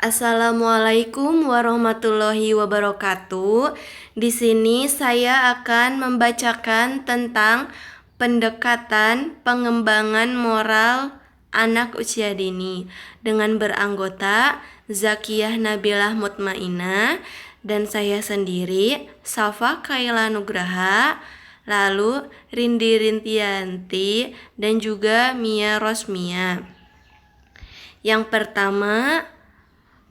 Assalamualaikum warahmatullahi wabarakatuh. Di sini saya akan membacakan tentang pendekatan pengembangan moral anak usia dini dengan beranggota Zakiyah Nabilah Mutmainah dan saya sendiri Safa Kaila Nugraha, lalu Rindi Rintianti dan juga Mia Rosmia. Yang pertama,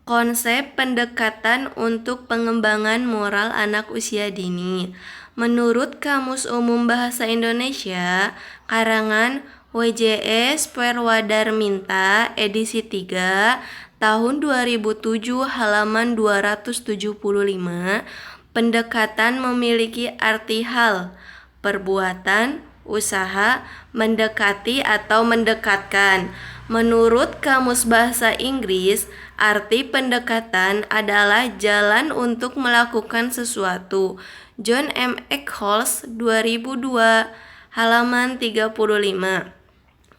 konsep pendekatan untuk pengembangan moral anak usia dini. Menurut Kamus Umum Bahasa Indonesia, karangan WJS Perwadarminta edisi 3 tahun 2007 halaman 275, pendekatan memiliki arti hal, perbuatan, usaha, mendekati atau mendekatkan. Menurut Kamus Bahasa Inggris, arti pendekatan adalah jalan untuk melakukan sesuatu. John M. Eccles 2002 halaman 35.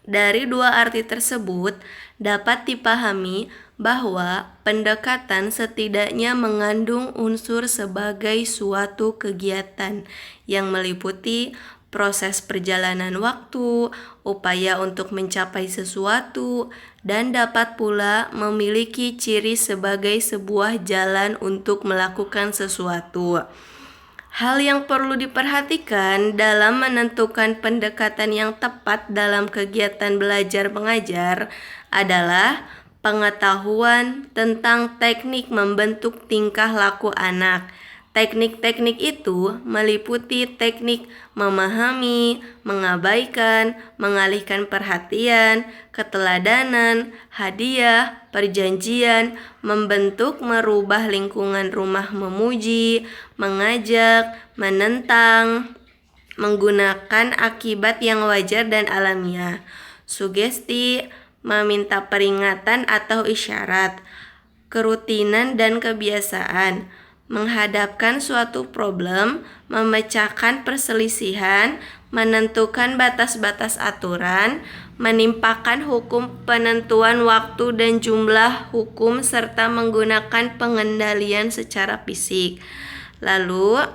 Dari dua arti tersebut dapat dipahami bahwa pendekatan setidaknya mengandung unsur sebagai suatu kegiatan yang meliputi proses perjalanan waktu, upaya untuk mencapai sesuatu, dan dapat pula memiliki ciri sebagai sebuah jalan untuk melakukan sesuatu. Hal yang perlu diperhatikan dalam menentukan pendekatan yang tepat dalam kegiatan belajar mengajar adalah pengetahuan tentang teknik membentuk tingkah laku anak. Teknik-teknik itu meliputi teknik memahami, mengabaikan, mengalihkan perhatian, keteladanan, hadiah, perjanjian, membentuk, merubah lingkungan rumah, memuji, mengajak, menentang, menggunakan akibat yang wajar dan alamiah, sugesti, meminta peringatan atau isyarat, kerutinan dan kebiasaan, menghadapkan suatu problem, memecahkan perselisihan, menentukan batas-batas aturan, menimpakan hukum, penentuan waktu dan jumlah hukum, serta menggunakan pengendalian secara fisik. Lalu,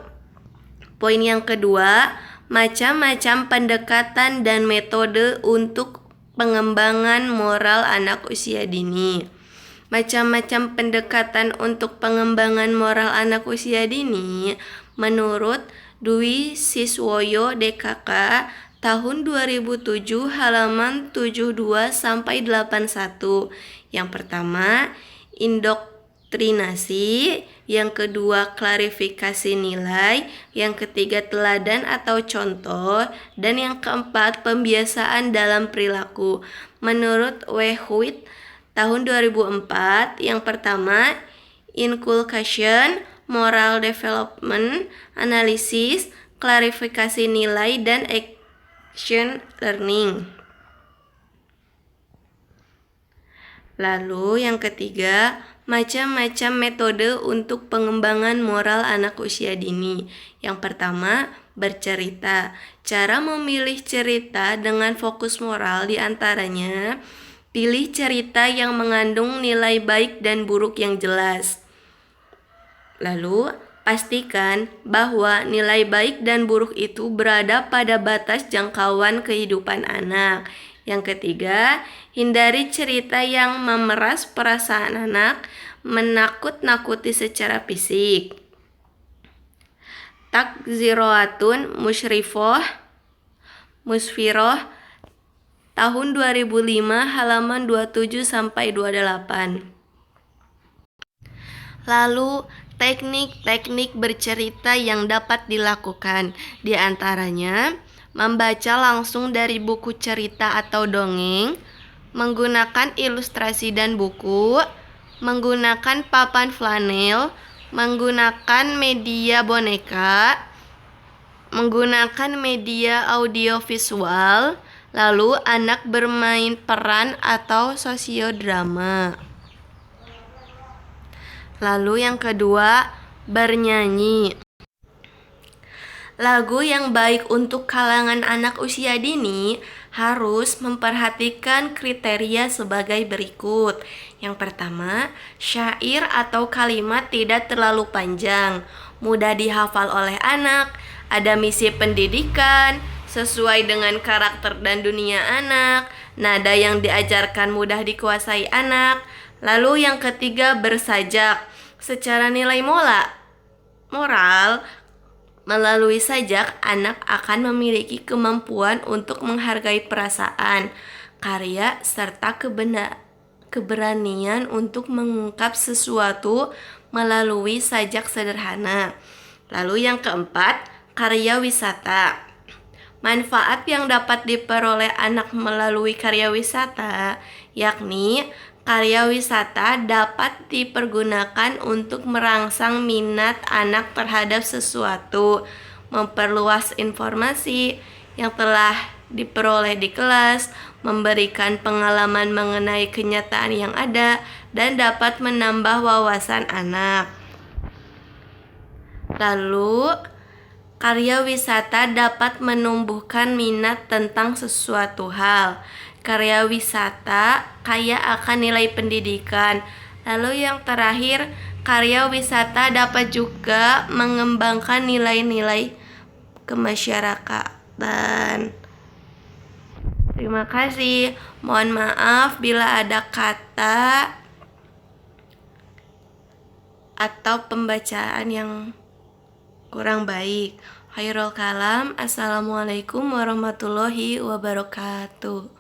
poin yang kedua, macam-macam pendekatan dan metode untuk pengembangan moral anak usia dini. Macam-macam pendekatan untuk pengembangan moral anak usia dini menurut Dwi Siswoyo DKK tahun 2007 halaman 72 sampai 81. Yang pertama, indoktrinasi, yang kedua klarifikasi nilai, yang ketiga teladan atau contoh, dan yang keempat pembiasaan dalam perilaku. Menurut Wehwit tahun 2004, yang pertama, inculcation, moral development, analisis, klarifikasi nilai, dan action learning. Lalu yang ketiga, macam-macam metode untuk pengembangan moral anak usia dini. Yang pertama, bercerita. Cara memilih cerita dengan fokus moral diantaranya, pilih cerita yang mengandung nilai baik dan buruk yang jelas. Lalu, pastikan bahwa nilai baik dan buruk itu berada pada batas jangkauan kehidupan anak. Yang ketiga, hindari cerita yang memeras perasaan anak, menakut-nakuti secara fisik. Takziroatun musfiroh tahun 2005 halaman 27 sampai 28. Lalu teknik-teknik bercerita yang dapat dilakukan, di antaranya membaca langsung dari buku cerita atau dongeng, menggunakan ilustrasi dan buku, menggunakan papan flanel, menggunakan media boneka, menggunakan media audiovisual, lalu anak bermain peran atau sosiodrama. Lalu yang kedua, bernyanyi. Lagu yang baik untuk kalangan anak usia dini harus memperhatikan kriteria sebagai berikut. Yang pertama, syair atau kalimat tidak terlalu panjang, mudah dihafal oleh anak, ada misi pendidikan, sesuai dengan karakter dan dunia anak, nada yang diajarkan mudah dikuasai anak. Lalu yang ketiga, bersajak. Secara nilai moral, melalui sajak, anak akan memiliki kemampuan untuk menghargai perasaan, karya, serta keberanian untuk mengungkap sesuatu melalui sajak sederhana. Lalu yang keempat, karya wisata. Manfaat yang dapat diperoleh anak melalui karya wisata, yakni karya wisata dapat dipergunakan untuk merangsang minat anak terhadap sesuatu, memperluas informasi yang telah diperoleh di kelas, memberikan pengalaman mengenai kenyataan yang ada, dan dapat menambah wawasan anak. Lalu, karya wisata dapat menumbuhkan minat tentang sesuatu hal. Karya wisata kaya akan nilai pendidikan. Lalu yang terakhir, karya wisata dapat juga mengembangkan nilai-nilai kemasyarakatan. Terima kasih. Mohon maaf bila ada kata atau pembacaan yang kurang baik. Khairul kalam. Assalamualaikum warahmatullahi wabarakatuh.